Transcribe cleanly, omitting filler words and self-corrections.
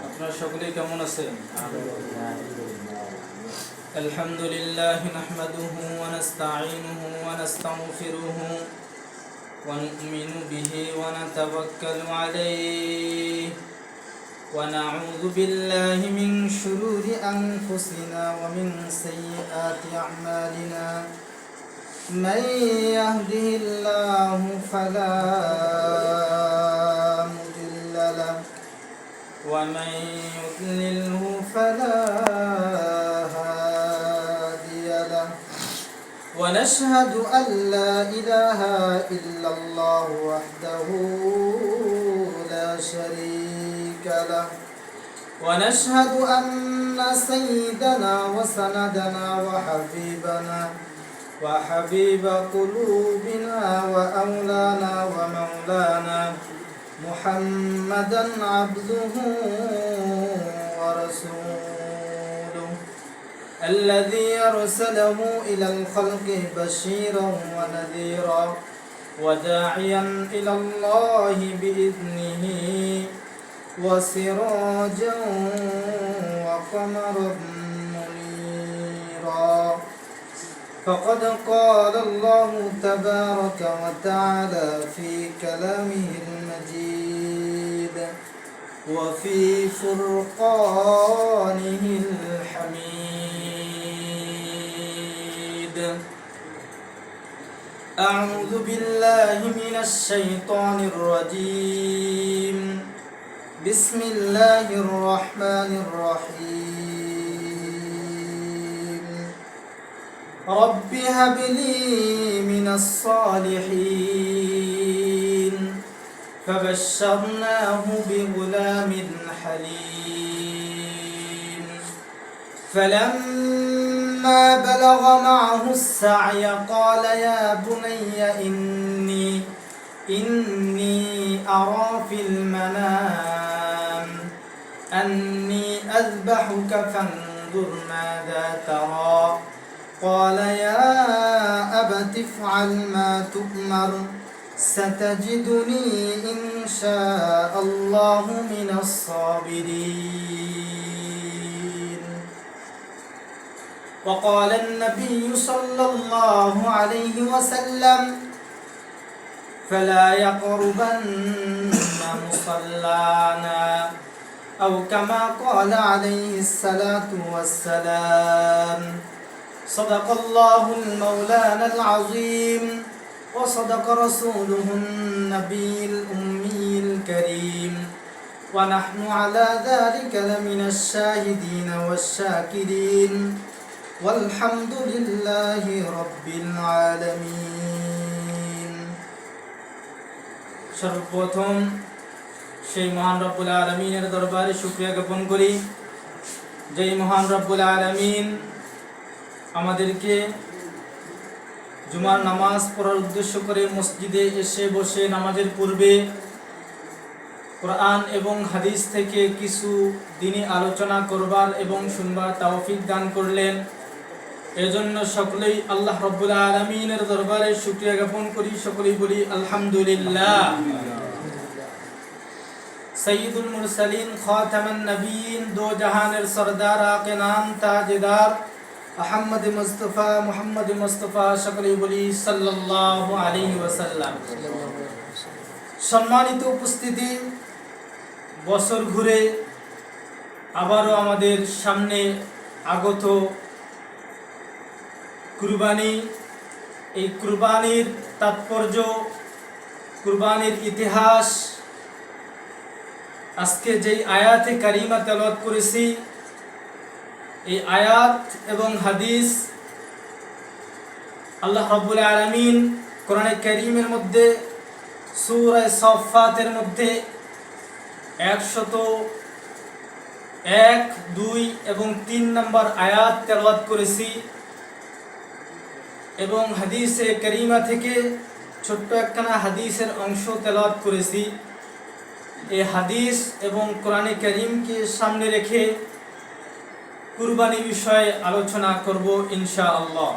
আপনারা সকলেই কেমন আছেন? আলহামদুলিল্লাহ নাহমাদুহু ওয়া নাস্তাঈনুহু ওয়া নাস্তাগফিরুহু ওয়া নু'মিনু বিহি ওয়া নাতাওয়াক্কালু আলাইহি ওয়া নাউযু বিল্লাহি মিন শুরুরি আনফুসিনা ওয়া মিন সাইয়্যাতি আ'মালিনা মান ইয়াহদিহিল্লাহু ফালা মুদিল্লা লাহু ومن يضلله فلا هادي له ونشهد أن لا إله إلا الله وحده لا شريك له ونشهد أن سيدنا وسندنا وحبيب قلوبنا وأولانا ومولانا محمدا عبده ورسوله الذي أرسله إلى الخلق بشيرا ونذيرا وداعيا إلى الله بإذنه وسراجا وقمرا منيرا فقد قال الله تبارك وتعالى في كلامه المجيد وفي فرقانه الحميد أعوذ بالله من الشيطان الرجيم بسم الله الرحمن الرحيم رب هب لي من الصالحين فبشرناه بغلام حليم فلما بلغ معه السعي قال يا بني إني أرى في المنام أني أذبحك فانظر ماذا ترى قال يا أبت افعل ما تؤمر ستجدني إن شاء الله من الصابرين وقال النبي صلى الله عليه وسلم فلا يقربن مصلانا أو كما قال عليه الصلاة والسلام صدق الله المولانا العظيم وصدق رسوله النبي الأمي الكريم ونحن على ذلك لمن الشاهدين والشاكرين والحمد لله رب العالمين সর্বপ্রথম সেই মহান রব্বুল আলামিনের দরবারে শুকরিয়া জ্ঞাপন করি যেই মহান রব্বুল আলামিন আমাদেরকে জুমার নামাজ পড়ার উদ্দেশ্য করে মসজিদে এসে বসে নামাজের পূর্বে কোরআন এবং হাদিস থেকে কিছু দিনী আলোচনা করবার এবং শুনবার তৌফিক দান করলেন। এজন্য সকলেই আল্লাহ রাব্বুল আলামিনের দরবারে শুকরিয়া জ্ঞাপন করি, সকলেই বলি আলহামদুলিল্লাহ। সৈয়দুল মুরসালিন খাতামুন নবীন দো জাহানের সরদার আকে নাম তাজদার মুহাম্মদ মুস্তাফা সকলেই বলি সাল্লাল্লাহু আলাইহি ওয়াসাল্লাম। সম্মানিত উপস্থিতি, বছর ঘুরে আবারও আমাদের সামনে আগত কুরবানি। এই কুরবানির তাৎপর্য, কুরবানির ইতিহাস, আজকে যেই আয়াতে কারিমা তেলাওয়াত করেছি এই আয়াত এবং হাদিস আল্লাহ রাব্বুল আলামিন কোরআনে কারীমের মধ্যে সূরা সাফফাতের মধ্যে 101, 2 এবং 3 নম্বর আয়াত তেলাওয়াত করেছি এবং হাদিসে কারীমা থেকে ছোট্ট একখানা হাদিসের অংশ তেলাওয়াত করেছি। এই হাদিস এবং কোরআনে কারীমকে সামনে রেখে কুরবানি বিষয়ে আলোচনা করব ইনশাআল্লাহ।